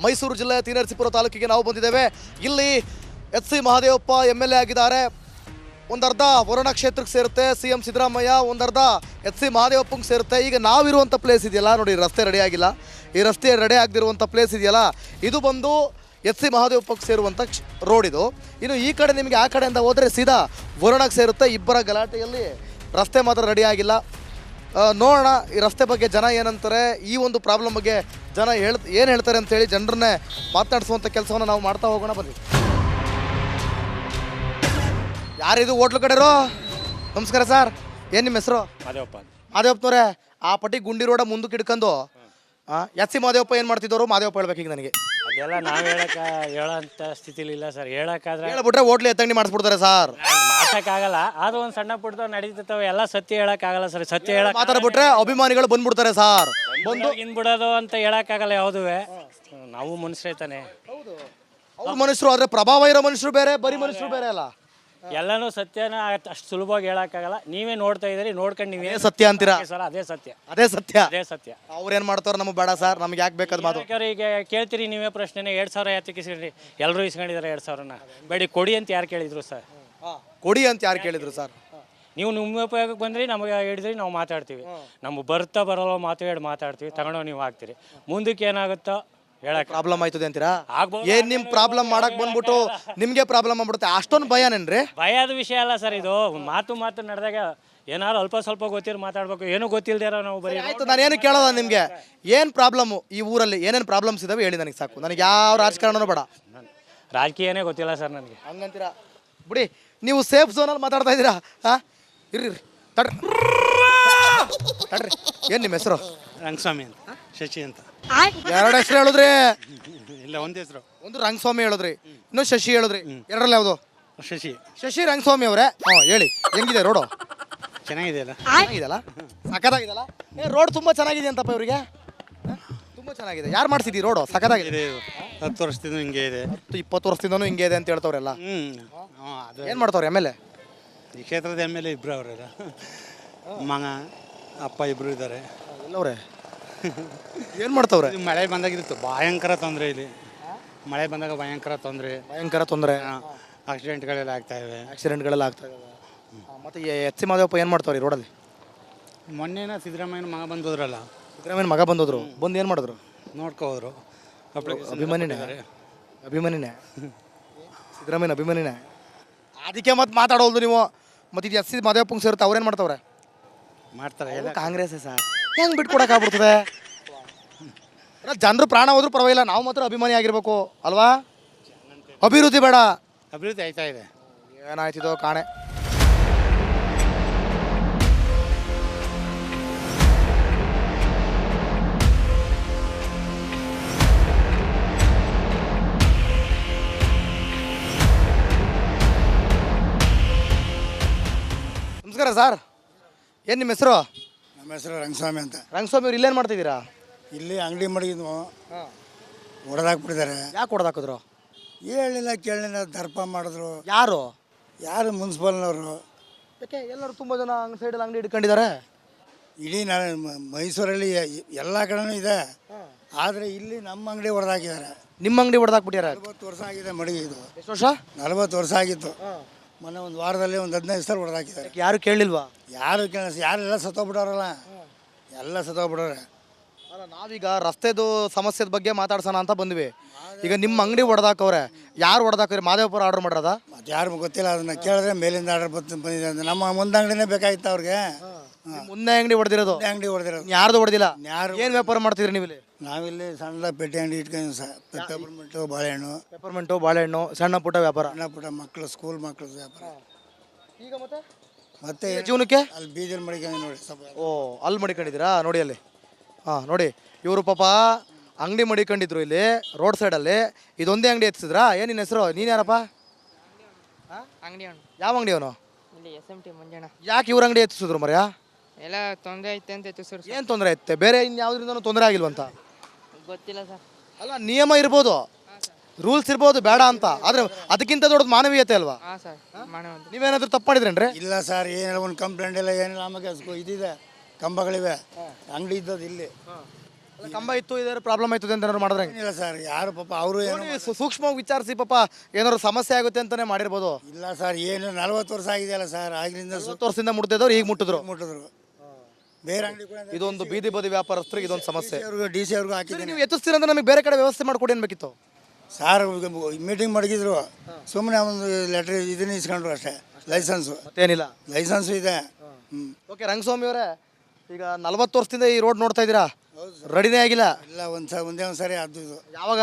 ಮೈಸೂರು ಜಿಲ್ಲೆಯ ತೀನರಸೀಪುರ ತಾಲೂಕಿಗೆ ನಾವು ಬಂದಿದ್ದೇವೆ. ಇಲ್ಲಿ ಎಚ್ ಸಿ ಮಹದೇವಪ್ಪ MLA ಆಗಿದ್ದಾರೆ. ಒಂದರ್ಧ ವರುಣ ಕ್ಷೇತ್ರಕ್ಕೆ ಸೇರುತ್ತೆ CM ಸಿದ್ದರಾಮಯ್ಯ, ಒಂದರ್ಧ ಎಚ್ ಸಿ ಮಹದೇವಪ್ಪಂಗೆ ಸೇರುತ್ತೆ. ಈಗ ನಾವಿರುವಂಥ ಪ್ಲೇಸ್ ಇದೆಯಲ್ಲ ನೋಡಿ, ರಸ್ತೆ ರೆಡಿ ಆಗಿಲ್ಲ. ಈ ರಸ್ತೆ ರೆಡಿ ಆಗದಿರುವಂಥ ಪ್ಲೇಸ್ ಇದೆಯಲ್ಲ, ಇದು ಬಂದು ಎಚ್ ಸಿ ಮಹದೇವಪ್ಪಕ್ಕೆ ಸೇರುವಂಥ ರೋಡ್ ಇದು. ಇನ್ನು ಈ ಕಡೆ ನಿಮಗೆ ಆ ಕಡೆಯಿಂದ ಹೋದರೆ ಸೀದಾ ವರುಣಕ್ಕೆ ಸೇರುತ್ತೆ. ಇಬ್ಬರ ಗಲಾಟೆಯಲ್ಲಿ ರಸ್ತೆ ಮಾತ್ರ ರೆಡಿ ಆಗಿಲ್ಲ. ನೋಡೋಣ ಈ ರಸ್ತೆ ಬಗ್ಗೆ ಜನ ಏನಂತಾರೆ, ಈ ಒಂದು ಪ್ರಾಬ್ಲಮ್ ಬಗ್ಗೆ ಜನ ಏನು ಹೇಳ್ತಾರೆ ಅಂತೇಳಿ ಜನರನ್ನೇ ಮಾತನಾಡಿಸುವಂಥ ಕೆಲಸವನ್ನು ನಾವು ಮಾಡ್ತಾ ಹೋಗೋಣ ಬನ್ನಿ. ಯಾರಿದು ಹೋಟ್ಲು ಕಡೆರೋ? ನಮಸ್ಕಾರ ಸರ್, ಏನು ನಿಮ್ಮ ಹೆಸರು? ಮಾದೇವಪ್ಪನವರೇ, ಆ ಪಟ್ಟಿ ಗುಂಡಿ ರೋಡ ಮುಂದಕ್ಕೆ ಇಟ್ಕೊಂಡು ಎಚ್ ಸಿ ಮಹದೇವಪ್ಪ ಏನು ಮಾಡ್ತಿದ್ದವರು? ಮಾದೇವಪ್ಪ ಹೇಳ್ಬೇಕು ಈಗ ನನಗೆ. ಅದೆಲ್ಲ ನಾವು ಹೇಳೋಂಥ ಸ್ಥಿತಿಲಿ ಇಲ್ಲ ಸರ್. ಹೇಳೋಕ್ಕಾದ್ರೆ ಹೇಳ್ಬಿಟ್ರೆ ಹೋಟ್ಲು ಎತ್ತಂಗಡಿ ಮಾಡಿಸ್ಬಿಡ್ತಾರೆ ಸರ್. ಮಾಡ್ಸೋಕ್ಕಾಗಲ್ಲ. ಅದು ಒಂದು ಸಣ್ಣ ಪುಟ್ಟದವ್ ನಡೀತಿರ್ತವೆ. ಎಲ್ಲ ಸತ್ಯ ಹೇಳೋಕ್ಕಾಗಲ್ಲ ಸರ್. ಸತ್ಯ ಹೇಳಕ್ ಮಾತಾಡ್ಬಿಟ್ರೆ ಅಭಿಮಾನಿಗಳು ಬಂದ್ಬಿಡ್ತಾರೆ ಸರ್. ಬಂದು ಬಿಡೋದು ಅಂತ ಹೇಳೋಕ್ಕಾಗಲ್ಲ ಯಾವುದುವೆ. ನಾವು ಮನುಷ್ಯರೇ ತಾನೆ. ಅವ್ರ ಮನುಷ್ಯರು ಆದರೆ ಪ್ರಭಾವ ಇರೋ ಮನುಷ್ಯರು ಬೇರೆ, ಬರೀ ಮನುಷ್ಯರು ಬೇರೆ ಅಲ್ಲ. ಎಲ್ಲನೂ ಸತ್ಯನ ಅಷ್ಟು ಸುಲಭವಾಗಿ ಹೇಳೋಕ್ಕಾಗಲ್ಲ. ನೀವೇ ನೋಡ್ತಾ ಇದ್ದೀರಿ, ನೋಡ್ಕೊಂಡು ನೀವೇ ಸತ್ಯ ಅಂತೀರಾ ಸರ್. ಅದೇ ಸತ್ಯ, ಅದೇ ಸತ್ಯ, ಅದೇ ಸತ್ಯ. ಅವ್ರೇನು ಮಾಡ್ತಾರೋ ನಮಗೆ ಬೇಡ ಸರ್, ನಮ್ಗೆ ಯಾಕೆ ಬೇಕಾದ ಮಾತು. ಈಗ ಕೇಳ್ತೀರಿ ನೀವೇ ಪ್ರಶ್ನೆನೇ, 2,000 ಯಾತಕ್ಕೆ ಇಸ್ಕೊಂಡ್ರಿ? ಎಲ್ಲರೂ ಇಸ್ಕೊಂಡಿದ್ದಾರೆ 2,000ನ. ಬೇಡಿ ಕೊಡಿ ಅಂತ ಯಾರು ಕೇಳಿದ್ರು ಸರ್? ಕೊಡಿ ಅಂತ ಯಾರು ಕೇಳಿದ್ರು ಸರ್? ನೀವು ನಿಮ್ಮ ಉಪಯೋಗಕ್ಕೆ ಬಂದ್ರಿ, ನಮಗೆ ಹಿಡಿದ್ರಿ, ನಾವು ಮಾತಾಡ್ತೀವಿ. ನಮ್ಗೆ ಬರಲ್ಲ ಮಾತಾಡ್ತೀವಿ, ತಗೊಂಡೋ ನೀವು ಹಾಕ್ತೀರಿ. ಮುಂದಕ್ಕೆ ಏನಾಗುತ್ತೋ ಹೇಳಕ್ ಪ್ರಾಬ್ಲಮ್ ಆಯ್ತದೆ ಅಂತೀರಾ? ಏನ್ ನಿಮ್ ಪ್ರಾಬ್ಲಮ್ ಮಾಡಕ್ ಬಂದ್ಬಿಟ್ಟು ನಿಮ್ಗೆ ಪ್ರಾಬ್ಲಮ್ ಆಗ್ಬಿಡುತ್ತೆ, ಅಷ್ಟೊಂದು ಭಯನೇನ್ರಿ? ಭಯದ ವಿಷಯ ಅಲ್ಲ ಸರ್ ಇದು. ಮಾತು ನಡೆದಾಗ ಏನಾದ್ರು ಅಲ್ಪ ಸ್ವಲ್ಪ ಗೊತ್ತಿರೋ ಮಾತಾಡ್ಬೇಕು. ಏನೂ ಗೊತ್ತಿಲ್ದಿರೋ ನಾವು ಬರೀ ಆಯ್ತು. ನಾನೇನು ಕೇಳೋದ ನಿಮ್ಗೆ, ಏನ್ ಪ್ರಾಬ್ಲಮ್ ಈ ಊರಲ್ಲಿ, ಏನೇನು ಪ್ರಾಬ್ಲಮ್ಸ್ ಇದಾವೆ ಹೇಳಿ ನನಗೆ ಸಾಕು. ನನಗೆ ಯಾವ ರಾಜಕಾರಣನೂ ಬೇಡ. ರಾಜಕೀಯನೇ ಗೊತ್ತಿಲ್ಲ ಸರ್ ನನಗೆ. ಹಂಗಂತೀರಾ? ಬಿಡಿ, ನೀವು ಸೇಫ್ ಝೋನಲ್ಲಿ ಮಾತಾಡ್ತಾ ಇದ್ದೀರಾ. ಇರ್ರಿ ತಡ್ರಿ ತಡ್ರಿ. ಏನು ನಿಮ್ಮ ಹೆಸರು? ರಂಗಸ್ವಾಮಿ ಅಂತ. ಶಶಿ ಅಂತ. ಎರಡು ಹೆಸರು ಹೇಳಿದ್ರಿ? ಇಲ್ಲ, ಒಂದು ಹೆಸರು. ಒಂದು ರಂಗಸ್ವಾಮಿ ಹೇಳಿದ್ರಿ, ಇನ್ನೊಂದು ಶಶಿ ಹೇಳಿದ್ರಿ. ಎರಡರಲ್ಲಿ ಯಾವುದು? ಶಶಿ ರಂಗಸ್ವಾಮಿ ಅವರೇ. ಹೇಳಿ, ಹೆಂಗಿದೆ ರೋಡು? ಚೆನ್ನಾಗಿದೆಯಲ್ಲ? ಚೆನ್ನಾಗಿದೆಯಲ್ಲ, ಸಖತ್ತಾಗಿದೆಯಲ್ಲ. ರೋಡ್ ತುಂಬ ಚೆನ್ನಾಗಿದೆ ಅಂತಪ್ಪ ಇವರಿಗೆ. ತುಂಬ ಚೆನ್ನಾಗಿದೆ. ಯಾರು ಮಾಡಿಸಿದ್ರಿ ರೋಡು? ಸಖತ್ತಾಗಿದೆ. 10 ವರ್ಷದಿಂದ ಹಿಂಗೆ ಇದೆ. 20 ವರ್ಷದಿಂದನೂ ಹಿಂಗೆ ಇದೆ ಅಂತ ಹೇಳ್ತವ್ರೆಲ್ಲ. ಏನು ಮಾಡ್ತವ್ರೆ MLA? ಈ ಕ್ಷೇತ್ರದ MLA ಇಬ್ಬರು ಅವರೆಲ್ಲ. ಮಗ ಅಪ್ಪ ಇಬ್ಬರು ಇದ್ದಾರೆ. ಎಲ್ಲವ್ರೆ ಏನು ಮಾಡ್ತವ್ರೆ? ಮಳೆ ಬಂದಾಗಿರುತ್ತೆ ಭಯಂಕರ ತೊಂದರೆ ಇಲ್ಲಿ. ಮಳೆ ಬಂದಾಗ ಭಯಂಕರ ತೊಂದರೆ. ಆಕ್ಸಿಡೆಂಟ್ಗಳೆಲ್ಲ ಆಗ್ತಾ ಇವೆ. ಆಕ್ಸಿಡೆಂಟ್ಗಳೆಲ್ಲ ಆಗ್ತಾ ಇದ್ದಾವೆ. ಮತ್ತು ಎಚ್ ಸಿ ಮಹದೇವಪ್ಪ ಏನು ಮಾಡ್ತಾವ್ರಿ ರೋಡಲ್ಲಿ? ಮೊನ್ನೆನ ಸಿದ್ದರಾಮಯ್ಯನ ಮಗ ಬಂದೋದ್ರಲ್ಲ. ಸಿದ್ದರಾಮಯ್ಯನ ಮಗ ಬಂದೋದ್ರು. ಬಂದು ಏನು ಮಾಡಿದ್ರು? ನೋಡ್ಕೋದ್ರು. ಅಭಿಮಾನಿನೇ ಸಿದ್ದರಾಮಯ್ಯನ ಅಭಿಮಾನಿನೇ. ಅದಕ್ಕೆ ಮತ್ತೆ ಮಾತಾಡೋದು ನೀವು. ಮತ್ತು ಇದು ಎಚ್ ಸಿ ಮಹದೇವಪ್ಪಂಗೆ ಸೇರುತ್ತೆ, ಅವ್ರೇನು ಮಾಡ್ತಾವ್ರೆ? ಮಾಡ್ತಾರೆ. ಕಾಂಗ್ರೆಸ್ ಸರ್, ಹೆಂಗೆ ಬಿಟ್ಕೊಡಕ್ಕಾಗ್ಬಿಡ್ತದೆ? ಜನರು ಪ್ರಾಣ ಹೋದ್ರೂ ಪರವಾಗಿಲ್ಲ, ನಾವು ಮಾತ್ರ ಅಭಿಮಾನಿ ಆಗಿರ್ಬೇಕು ಅಲ್ವಾ? ಅಭಿವೃದ್ಧಿ ಬೇಡ, ಅಭಿವೃದ್ಧಿ ಆಯ್ತಾ ಇದೆ. ಏನಾಯ್ತಿದೋ ಕಾಣೆ. ನಮಸ್ಕಾರ ಸರ್, ಏನು ನಿಮ್ಮ ಹೆಸರು? ನಮ್ಮ ಹೆಸರು ರಂಗಸ್ವಾಮಿ ಅಂತ. ರಂಗಸ್ವಾಮಿ ಅವ್ರು ಇಲ್ಲೇನು ಮಾಡ್ತಿದ್ದೀರಾ? ಇಲ್ಲಿ ಅಂಗಡಿ ಮಡಗಿದ್ವು, ಹೊಡೆದಾಕ್ಬಿಟ್ಟಿದ್ದಾರೆ. ಯಾಕೆ ಹೊಡೆದಾಕಿದ್ರು? ಹೇಳಿಲ್ಲ ಕೇಳಲಿಲ್ಲ, ದರ್ಪ ಮಾಡಿದ್ರು. ಯಾರು ಮುನ್ಸಿಪಲ್ನವರು. ಯಾಕೆ ಎಲ್ಲರೂ ತುಂಬ ಜನ ಸೈಡಲ್ಲಿ ಅಂಗಡಿ ಇಟ್ಕೊಂಡಿದ್ದಾರೆ? ಇಡೀ ಮೈಸೂರಲ್ಲಿ ಎಲ್ಲ ಕಡೆನೂ ಇದೆ, ಆದರೆ ಇಲ್ಲಿ ನಮ್ಮ ಅಂಗಡಿ ಹೊಡೆದಾಕಿದ್ದಾರೆ. ನಿಮ್ಮ ಅಂಗಡಿ ಹೊಡೆದಾಕ್ಬಿಟ್ಟಾರೆ? 40 ವರ್ಷ ಆಗಿದೆ ಮಡಗಿದ್ದು. ಎಷ್ಟು ವರ್ಷ? 40 ವರ್ಷ ಆಗಿತ್ತು. ಮೊನ್ನೆ ಒಂದು ವಾರದಲ್ಲಿ ಒಂದು 15 ಸಲ ಹೊಡೆದಾಕಿದ್ದಾರೆ. ಯಾರು ಕೇಳಲಿಲ್ವಾ? ಯಾರೆಲ್ಲ ಸತ್ತೋಗ್ಬಿಟ್ಟವ್ರಲ್ಲ, ಎಲ್ಲ ಸತ್ತೋಗ್ಬಿಟ್ಟವ್ರೆ. ಅಲ್ಲ, ನಾವೀಗ ರಸ್ತೆದು ಸಮಸ್ಯೆದ ಬಗ್ಗೆ ಮಾತಾಡ್ಸೋಣ ಅಂತ ಬಂದ್ವಿ. ಈಗ ನಿಮ್ಮ ಅಂಗಡಿ ಹೊಡೆದಾಕವ್ರೆ, ಯಾರು ಹೊಡೆದಾಕ್ರಿ? ಮಾದೇವಪುರ ಆರ್ಡರ್ ಮಾಡಿರೋದ? ಅದು ಯಾರು ಗೊತ್ತಿಲ್ಲ, ಅದನ್ನ ಕೇಳಿದ್ರೆ ಮೇಲಿಂದ ಆರ್ಡರ್ ಬಂದಿದೆ ಅಂತ. ನಮ್ಮ ಮುಂದೆ ಅಂಗಡಿನೇ ಬೇಕಾಗಿತ್ತು ಅವ್ರಿಗೆ. ಮುಂದೆ ಅಂಗಡಿ ಹೊಡೆದಿರೋದು? ಅಂಗಡಿ ಹೊಡೆದಿರೋದು. ಯಾರ್ದು ಹೊಡೆದಿಲ್ಲ? ಯಾರು? ಏನು ವ್ಯಾಪಾರ ಮಾಡ್ತಿದ್ರಿ ನೀವು ಇಲ್ಲಿ? ನಾವಿಲ್ಲಿ ಸಣ್ಣ ಪೇಟೆ ಅಂಗಡಿ ಇಟ್ಕೊಂಡು ಪೆಪ್ಪರ್ಮೆಂಟು ಬಾಳೆಹಣ್ಣು ಸಣ್ಣ ಪುಟ್ಟ ವ್ಯಾಪಾರ. ಸಣ್ಣ ಪುಟ್ಟ ಮಕ್ಕಳು, ಸ್ಕೂಲ್ ಮಕ್ಕಳು ವ್ಯಾಪಾರ. ಈಗ ಮತ್ತೆ ಜೀವನಕ್ಕೆ ಅಲ್ಲಿ ಬೀಜಲ್ಲಿ ಮಡಿಕೊಂಡು ನೋಡಿ. ಅಲ್ಲಿ ಮಡಿಕೊಂಡಿದ್ದೀರಾ? ನೋಡಿ ಅಲ್ಲಿ. ನೋಡಿ, ಇವರು ಪಾಪ ಅಂಗಡಿ ಮಡಿಕೊಂಡಿದ್ರು ಇಲ್ಲಿ ರೋಡ್ ಸೈಡಲ್ಲಿ. ಇದೊಂದೇ ಅಂಗಡಿ ಎತ್ತಿಸಿದ್ರಾ? ಏನು ನಿನ್ನ ಹೆಸರು? ನೀನು ಯಾರಪ್ಪ? ಅಂಗಡಿ ಯಾವ ಅಂಗಡಿ ಅವನು? ಇಲ್ಲಿ SMT ಮಂಜಣ್ಣ. ಯಾಕೆ ಇವ್ರ ಅಂಗಡಿ ಎತ್ತಿಸಿದ್ರು ಮರ್ಯ? ಎಲ್ಲ ತೊಂದರೆ ಐತೆ ಅಂತ ಎತ್ತಿಸ್ರು. ಏನು ತೊಂದರೆ ಐತೆ? ಬೇರೆ ಇನ್ಯಾವುದ್ರಿಂದನೂ ತೊಂದರೆ ಆಗಿಲ್ವಂತ? ಗೊತ್ತಿಲ್ಲ ಸರ್. ಅಲ್ಲ, ನಿಯಮ ಇರ್ಬೋದು, ರೂಲ್ಸ್ ಇರ್ಬೋದು, ಬೇಡ ಅಂತ. ಆದರೆ ಅದಕ್ಕಿಂತ ದೊಡ್ಡದು ಮಾನವೀಯತೆ ಅಲ್ವಾ? ಹಾಂ ಸರ್, ಮಾಡೋದು. ನೀವೇನಾದರೂ ತಪ್ಪು ಮಾಡಿದ್ರೇನ್ರಿ? ಇಲ್ಲ ಸರ್, ಏನಿಲ್ಲ, ಒಂದು ಕಂಪ್ಲೇಂಟ್ ಇಲ್ಲ, ಏನಿಲ್ಲ. ನಮಗೆ ಇದಿದೆ, ಕಂಬಗಳಿವೆ, ಅಂಗಡಿ ಇದ್ದದ್ದು ಇಲ್ಲಿ. ಕಂಬ ಇತ್ತು ಇದಾರು ಪ್ರಾಬ್ಲಮ್ ಆಯ್ತದೆ ಅಂತ ಏನಾದ್ರು ಮಾಡಿದ್ರೆ ಏನಿಲ್ಲ ಸರ್, ಯಾರು ಪಾಪ ಅವರು ಏನು ಸೂಕ್ಷ್ಮವಾಗಿ ವಿಚಾರಿಸಿ ಪಾಪ ಏನಾದ್ರು ಸಮಸ್ಯೆ ಆಗುತ್ತೆ ಅಂತಾನೆ ಮಾಡಿರ್ಬೋದು. ಇಲ್ಲ ಸರ್, ಏನು 40 ವರ್ಷ ಆಗಿದೆಯಲ್ಲ ಸರ್, ಆಗ್ಲಿಂದ 20 ವರ್ಷದಿಂದ ಮುಟ್ತಿದ್ದವ್ರು ಈಗ ಮುಟ್ಟಿದ್ರು. ಮುಟ್ಟಿದ್ರು. ಬೇರೆ ಅಂಗಡಿ ಕೂಡ ಇದೊಂದು ಬೀದಿ ಬದಿ ವ್ಯಾಪಾರಸ್ಥರಿಗೆ ಇದೊಂದು ಸಮಸ್ಯೆ. ಡಿ ಸಿ ಅವ್ರಿಗೂ ಹಾಕಿದ್ದೀನಿ ನೀವು ಎತ್ತಿಸ್ತೀರ ಅಂದ್ರೆ ನಮಗೆ ಬೇರೆ ಕಡೆ ವ್ಯವಸ್ಥೆ ಮಾಡ್ಕೊಡಿ ಅನ್ಬೇಕಿತ್ತು. ಸಾರ್. ಮೀಟಿಂಗ್ ಮಡಗಿದ್ರು, ಸುಮ್ಮನೆ ಒಂದು ಲೆಟ್ರ್ ಇದನ್ನ ಇಸ್ಕೊಂಡ್ರು ಅಷ್ಟೇ. ಲೈಸೆನ್ಸು ಮತ್ತೇನಿಲ್ಲ. ಲೈಸೆನ್ಸು ಇದೆ. ಓಕೆ, ರಂಗಸ್ವಾಮಿ ಅವರೇ, ಈಗ 40 ವರ್ಷದಿಂದ ಈ ರೋಡ್ ನೋಡ್ತಾ ಇದ್ದೀರಾ, ರೆಡಿನೇ ಆಗಿಲ್ಲ. ಇಲ್ಲ, ಒಂದೇ ಒಂದು ಸಾರಿ ಅದು ಇದು ಯಾವಾಗ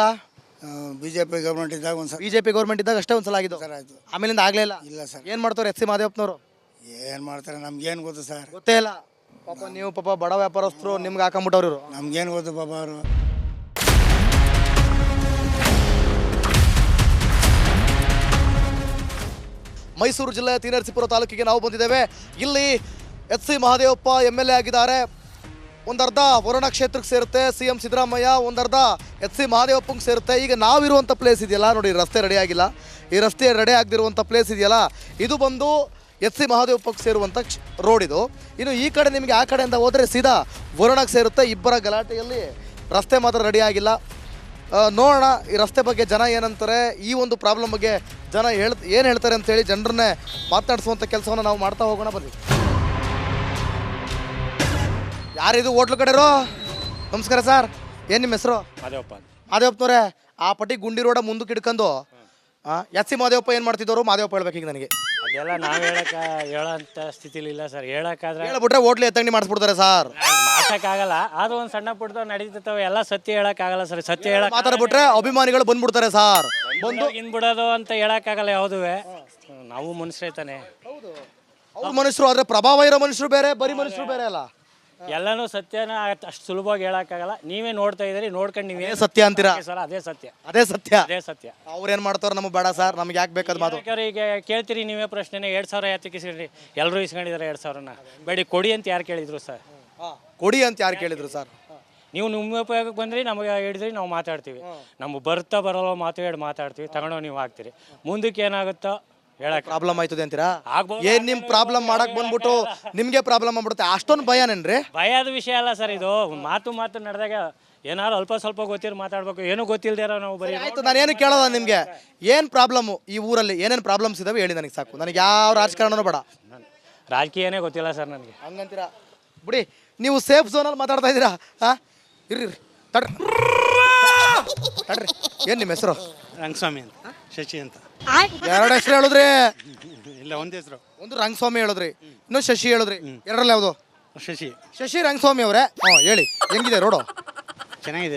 BJP ಗೌರ್ಮೆಂಟ್ ಇದ್ದಾಗ ಒಂದು ಸಾರಿ ಬಿಜೆಪಿ ಗೌರ್ಮೆಂಟ್ ಇದ್ದಾಗ ಅಷ್ಟೇ ಒಂದ್ಸಲ ಆಗಿದ್ದು, ಸರ್ ಆಯಿತು. ಆಮೇಲಿಂದ ಆಗ್ಲೇ ಇಲ್ಲ. ಇಲ್ಲ ಸರ್, ಏನ್ ಮಾಡ್ತಾರೆ ಎಸ್ ಸಿ ಮಹದೇವಪ್ಪನವರು? ಏನು ಮಾಡ್ತಾರೆ ನಮ್ಗೇನು ಗೊತ್ತು ಸರ್, ಗೊತ್ತೇ ಇಲ್ಲ. ಪಾಪ ನೀವು ಪಾಪ ಬಡ ವ್ಯಾಪಾರಸ್ಥರು, ನಿಮ್ಗೆ ಹಾಕೊಂಬಿಟ್ಟವ್ರು ಇವರು. ನಮ್ಗೇನು ಗೊತ್ತು ಪಾಪ ಅವರು. ಮೈಸೂರು ಜಿಲ್ಲೆಯ ತೀನರಸೀಪುರ ತಾಲೂಕಿಗೆ ನಾವು ಬಂದಿದ್ದೇವೆ. ಇಲ್ಲಿ ಎಸ್ ಸಿ ಮಹದೇವಪ್ಪ MLA ಆಗಿದ್ದಾರೆ. ಒಂದರ್ಧ ವರುಣ ಕ್ಷೇತ್ರಕ್ಕೆ ಸೇರುತ್ತೆ CM ಸಿದ್ದರಾಮಯ್ಯ, ಒಂದರ್ಧ ಎಸ್ ಸಿ ಮಹದೇವಪ್ಪಂಗೆ ಸೇರುತ್ತೆ. ಈಗ ನಾವಿರುವಂಥ ಪ್ಲೇಸ್ ಇದೆಯಲ್ಲ ನೋಡಿ, ರಸ್ತೆ ರೆಡಿ ಆಗಿಲ್ಲ. ಈ ರಸ್ತೆ ರೆಡಿ ಆಗದಿರುವಂಥ ಪ್ಲೇಸ್ ಇದೆಯಲ್ಲ, ಇದು ಬಂದು ಎಸ್ ಸಿ ಮಹದೇವಪ್ಪಗೆ ಸೇರುವಂಥ ರೋಡ್ ಇದು. ಇನ್ನು ಈ ಕಡೆ ನಿಮಗೆ ಆ ಕಡೆಯಿಂದ ಹೋದರೆ ಸೀದಾ ವರುಣಕ್ಕೆ ಸೇರುತ್ತೆ. ಇಬ್ಬರ ಗಲಾಟೆಯಲ್ಲಿ ರಸ್ತೆ ಮಾತ್ರ ರೆಡಿ ಆಗಿಲ್ಲ. ನೋಡೋಣ ಈ ರಸ್ತೆ ಬಗ್ಗೆ ಜನ ಏನಂತಾರೆ, ಈ ಒಂದು ಪ್ರಾಬ್ಲಮ್ ಬಗ್ಗೆ ಜನ ಏನು ಹೇಳ್ತಾರೆ ಅಂತೇಳಿ ಜನರನ್ನೇ ಮಾತನಾಡಿಸುವಂಥ ಕೆಲಸವನ್ನು ನಾವು ಮಾಡ್ತಾ ಹೋಗೋಣ. ಬನ್ನಿ. ಯಾರಿದು ಹೋಟ್ಲು ಕಡೆರೋ? ನಮಸ್ಕಾರ ಸರ್, ಏನು ನಿಮ್ಮ ಹೆಸರು? ಮಾದೇವಪ್ಪ. ಮಾದೇವಪ್ಪನವರೇ, ಆ ಪಟ್ಟಿ ಗುಂಡಿ ರೋಡ ಮುಂದಕ್ಕೆ ಇಟ್ಕೊಂಡು ಎಸ್ ಸಿ ಮಹದೇವಪ್ಪ ಏನು ಮಾಡ್ತಿದ್ದವರು? ಮಾದೇವಪ್ಪ ಹೇಳ್ಬೇಕು ಈಗ ನನಗೆ. ಅದೆಲ್ಲ ನಾವು ಹೇಳೋಂಥ ಸ್ಥಿತಿಲಿ ಇಲ್ಲ ಸರ್. ಹೇಳೋಕ್ಕಾದ್ರೆ ಹೇಳ್ಬಿಟ್ರೆ ಹೋಟ್ಲು ಎತ್ತಂಗಡಿ ಮಾಡಿಸ್ಬಿಡ್ತಾರೆ ಸರ್. ಮಾಡ್ಸೋಕ್ಕಾಗಲ್ಲ. ಅದು ಒಂದು ಸಣ್ಣ ಪುಟ್ಟದವ್ ನಡೀತಿರ್ತವೆ, ಎಲ್ಲ ಸತ್ಯ ಹೇಳೋಕ್ಕಾಗಲ್ಲ ಸರ್. ಸತ್ಯ ಹೇಳಕ್ ಮಾತಾಡ್ಬಿಟ್ರೆ ಅಭಿಮಾನಿಗಳು ಬಂದ್ಬಿಡ್ತಾರೆ ಸರ್. ಬಂದು ಬಿಡೋದು ಅಂತ ಹೇಳೋಕ್ಕಾಗಲ್ಲ ಯಾವುದುವೆ. ನಾವು ಮನುಷ್ಯರೇ ತಾನೆ. ಅವ್ರ ಮನುಷ್ಯರು ಆದರೆ ಪ್ರಭಾವ ಇರೋ ಮನುಷ್ಯರು ಬೇರೆ, ಬರೀ ಮನುಷ್ಯರು ಬೇರೆ ಅಲ್ಲ. ಎಲ್ಲನೂ ಸತ್ಯನ ಅಷ್ಟು ಸುಲಭವಾಗಿ ಹೇಳೋಕ್ಕಾಗಲ್ಲ. ನೀವೇ ನೋಡ್ತಾ ಇದ್ದೀರಿ, ನೋಡ್ಕೊಂಡು ನೀವೇ ಸತ್ಯ ಅಂತೀರಾ ಸರ್. ಅದೇ ಸತ್ಯ, ಅದೇ ಸತ್ಯ. ಅದೇ ಸತ್ಯ. ಅವ್ರೇನು ಮಾಡ್ತಾರೋ ನಮಗೆ ಬೇಡ ಸರ್, ನಮ್ಗೆ ಯಾಕೆ ಬೇಕಾದ ಮಾತು. ಯಾಕಂದ್ರೆ ಈಗ ಕೇಳ್ತೀರಿ ನೀವೇ ಪ್ರಶ್ನೆನೇ, 2,000 ಯಾತಕ್ಕೆ ಇಸ್ಕೊಂಡ್ರಿ? ಎಲ್ಲರೂ ಇಸ್ಕೊಂಡಿದ್ದಾರೆ 2,000ನ. ಬೇಡಿ ಕೊಡಿ ಅಂತ ಯಾರು ಕೇಳಿದ್ರು ಸರ್? ಕೊಡಿ ಅಂತ ಯಾರು ಕೇಳಿದ್ರು ಸರ್? ನೀವು ನಿಮ್ಮ ಉಪಯೋಗಕ್ಕೆ ಬಂದ್ರಿ, ನಮಗೆ ಹಿಡಿದ್ರಿ, ನಾವು ಮಾತಾಡ್ತೀವಿ. ನಮ್ಗೆ ಬರಲ್ಲ ಮಾತಾಡ್ತೀವಿ, ತಗೊಂಡು ನೀವು ಹಾಕ್ತೀರಿ. ಮುಂದಕ್ಕೆ ಏನಾಗುತ್ತೋ ಹೇಳಕ್ಕೆ ಪ್ರಾಬ್ಲಮ್ ಆಯ್ತದೆ ಅಂತೀರಾ? ಆಗ್ಬೋದು. ಏನ್ ನಿಮ್ ಪ್ರಾಬ್ಲಮ್ ಮಾಡಕ್ ಬಂದ್ಬಿಟ್ಟು ನಿಮ್ಗೆ ಪ್ರಾಬ್ಲಮ್ ಆಗ್ಬಿಡುತ್ತೆ, ಅಷ್ಟೊಂದು ಭಯನೇನ್ರಿ? ಭಯದ ವಿಷಯ ಅಲ್ಲ ಸರ್ ಇದು. ಮಾತು ನಡೆದಾಗ ಏನಾದ್ರು ಅಲ್ಪ ಸ್ವಲ್ಪ ಗೊತ್ತಿರೋ ಮಾತಾಡ್ಬೇಕು. ಏನೂ ಗೊತ್ತಿಲ್ದಿರೋ ನಾವು ಬರೀ ಆಯ್ತು, ನಾನೇನು ಕೇಳೋದ ನಿಮ್ಗೆ, ಏನ್ ಪ್ರಾಬ್ಲಮ್ ಈ ಊರಲ್ಲಿ, ಏನೇನು ಪ್ರಾಬ್ಲಮ್ಸ್ ಇದಾವೆ ಹೇಳಿ ನನಗೆ ಸಾಕು. ನನಗೆ ಯಾವ ರಾಜಕಾರಣನೂ ಬೇಡ. ರಾಜಕೀಯನೇ ಗೊತ್ತಿಲ್ಲ ಸರ್ ನನಗೆ. ಹಂಗಂತೀರಾ? ಬಿಡಿ, ನೀವು ಸೇಫ್ ಝೋನಲ್ಲಿ ಮಾತಾಡ್ತಾ ಇದ್ದೀರಾ. ಇರ್ರಿ ತಡ್ರಿ ತಡ್ರಿ. ಏನ್ ನಿಮ್ಮ ಹೆಸರು? ರಂಗಸ್ವಾಮಿ ಅಂತ, ಶಶಿ ಅಂತ. 2 ಹೆಸರು ಹೇಳಿದ್ರಿ. ಇಲ್ಲ, ಒಂದು ಹೆಸರು. ಒಂದು ರಂಗಸ್ವಾಮಿ ಹೇಳಿದ್ರಿ, ಇನ್ನೊಂದು ಶಶಿ ಹೇಳಿದ್ರಿ. ಎರಡರಲ್ಲಿ ಯಾವುದು? ಶಶಿ. ಶಶಿ ರಂಗಸ್ವಾಮಿ ಅವರೇ, ಹೇಳಿ ಹೆಂಗಿದೆ ರೋಡು? ಚೆನ್ನಾಗಿದೆ.